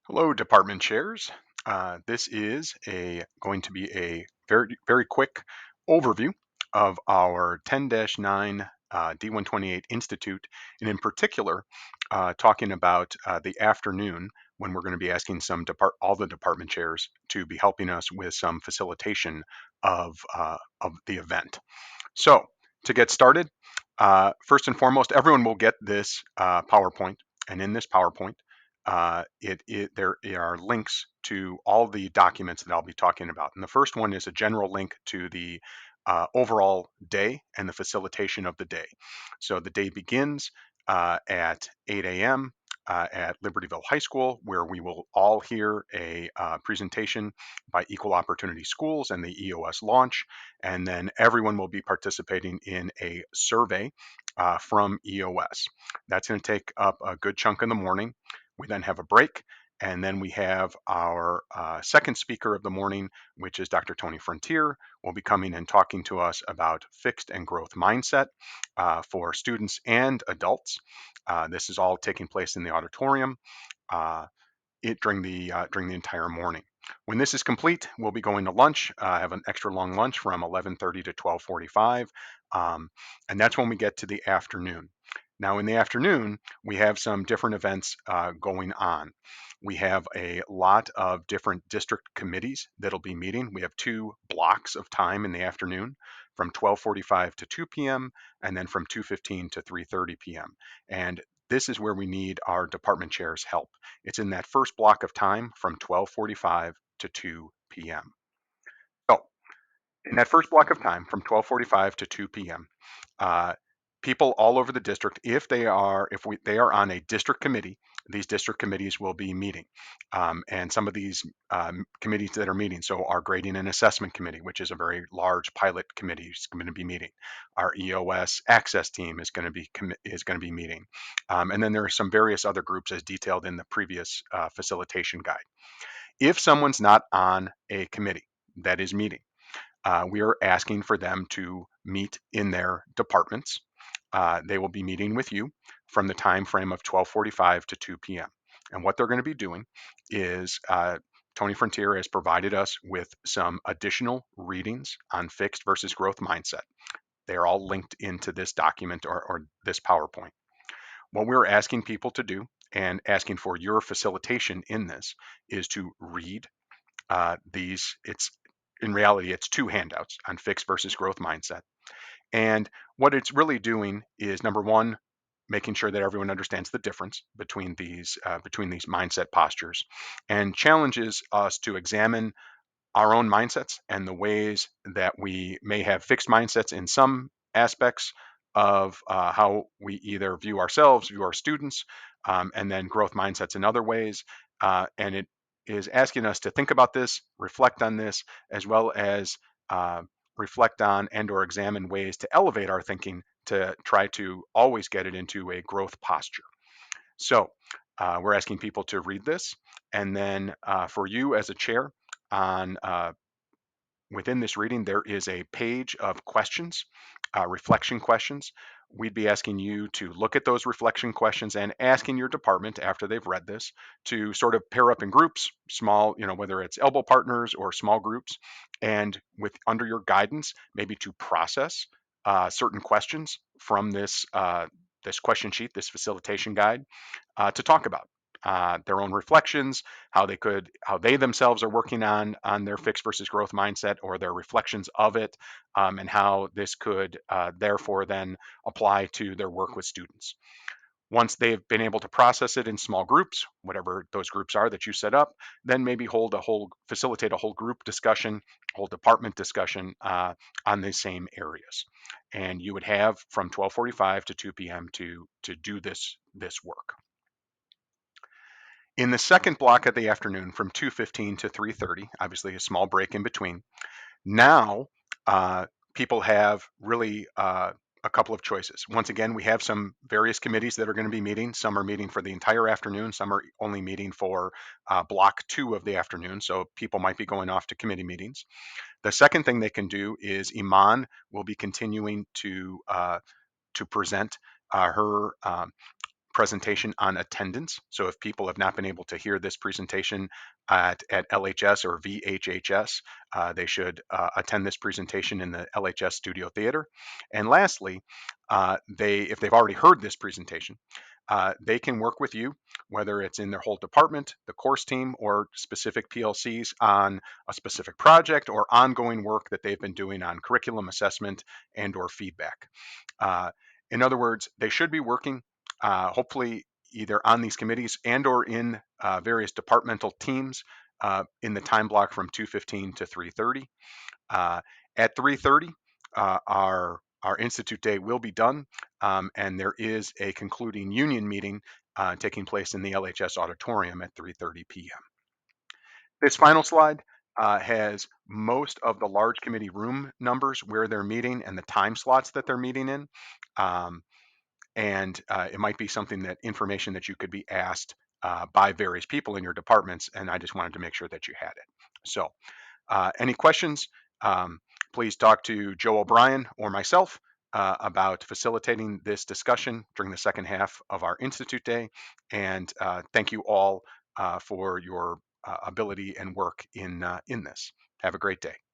Hello, department chairs. This is going to be a very quick overview of our 10-9 D128 Institute, and in particular, talking about the afternoon when we're going to be asking all the department chairs to be helping us with some facilitation of the event. So to get started, first and foremost, everyone will get this PowerPoint, and in this PowerPoint, there are links to all the documents that I'll be talking about. And the first one is a general link to the overall day and the facilitation of the day. So the day begins at 8 a.m. At Libertyville High School, where we will all hear a presentation by Equal Opportunity Schools and the EOS launch. And then everyone will be participating in a survey from EOS. That's going to take up a good chunk in the morning. We then have a break, and then we have our second speaker of the morning, which is Dr. Tony Frontier, will be coming and talking to us about fixed and growth mindset for students and adults. This is all taking place in the auditorium during the entire morning. When this is complete, we'll be going to lunch. Have an extra long lunch from 11:30 to 12:45, and that's when we get to the afternoon. Now, in the afternoon, we have some different events going on. We have a lot of different district committees that'll be meeting. We have two blocks of time in the afternoon from 12:45 to 2 p.m. and then from 2:15 to 3:30 p.m. And this is where we need our department chairs' help. It's in that first block of time from 12:45 to 2 p.m. So in that first block of time from 12:45 to 2 p.m., uh, people all over the district, if they are on a district committee, these district committees will be meeting. And some of these committees that are meeting, so our grading and assessment committee, which is a very large pilot committee, is going to be meeting. Our EOS access team is going to be meeting. And then there are some various other groups as detailed in the previous facilitation guide. If someone's not on a committee that is meeting, we are asking for them to meet in their departments. They will be meeting with you from the time frame of 12:45 to 2 p.m. And what they're going to be doing is Tony Frontier has provided us with some additional readings on fixed versus growth mindset. They are all linked into this document or this PowerPoint. What we're asking people to do and asking for your facilitation in this is to read these. In reality, it's two handouts on fixed versus growth mindset. And what it's really doing is, number one, making sure that everyone understands the difference between these mindset postures, and challenges us to examine our own mindsets and the ways that we may have fixed mindsets in some aspects of how we either view ourselves, view our students, and then growth mindsets in other ways. And it is asking us to think about this, reflect on this, as well as uh, reflect on and or examine ways to elevate our thinking to try to always get it into a growth posture. So we're asking people to read this, and then for you as a chair, on within this reading, there is a page of questions, reflection questions. We'd be asking you to look at those reflection questions and asking your department after they've read this to sort of pair up in groups, small, whether it's elbow partners or small groups, and with under your guidance, maybe to process certain questions from this question sheet, this facilitation guide, to talk about their own reflections, how they themselves are working on their fixed versus growth mindset or their reflections of it, and how this could therefore then apply to their work with students. Once they've been able to process it in small groups, whatever those groups are that you set up, then maybe facilitate a whole group discussion, whole department discussion on the same areas. And you would have from 12:45 to 2 p.m. to do this work. In the second block of the afternoon from 2:15 to 3:30, obviously a small break in between, now people have really a couple of choices. Once again, we have some various committees that are going to be meeting. Some are meeting for the entire afternoon. Some are only meeting for block 2 of the afternoon. So people might be going off to committee meetings. The second thing they can do is Iman will be continuing to present her presentation on attendance. So if people have not been able to hear this presentation at LHS or VHHS, they should attend this presentation in the LHS Studio Theater. And lastly, if they've already heard this presentation, they can work with you, whether it's in their whole department, the course team, or specific PLCs on a specific project or ongoing work that they've been doing on curriculum assessment and or feedback. In other words, they should be working, hopefully either on these committees and or in various departmental teams in the time block from 2:15 to 3:30. At 3:30, our Institute Day will be done, and there is a concluding union meeting taking place in the LHS auditorium at 3:30 p.m. This final slide has most of the large committee room numbers where they're meeting and the time slots that they're meeting in. Um, and it might be something that information that you could be asked by various people in your departments, and I just wanted to make sure that you had it. So any questions, please talk to Joe O'Brien or myself about facilitating this discussion during the second half of our Institute Day. And thank you all for your ability and work in this. Have a great day.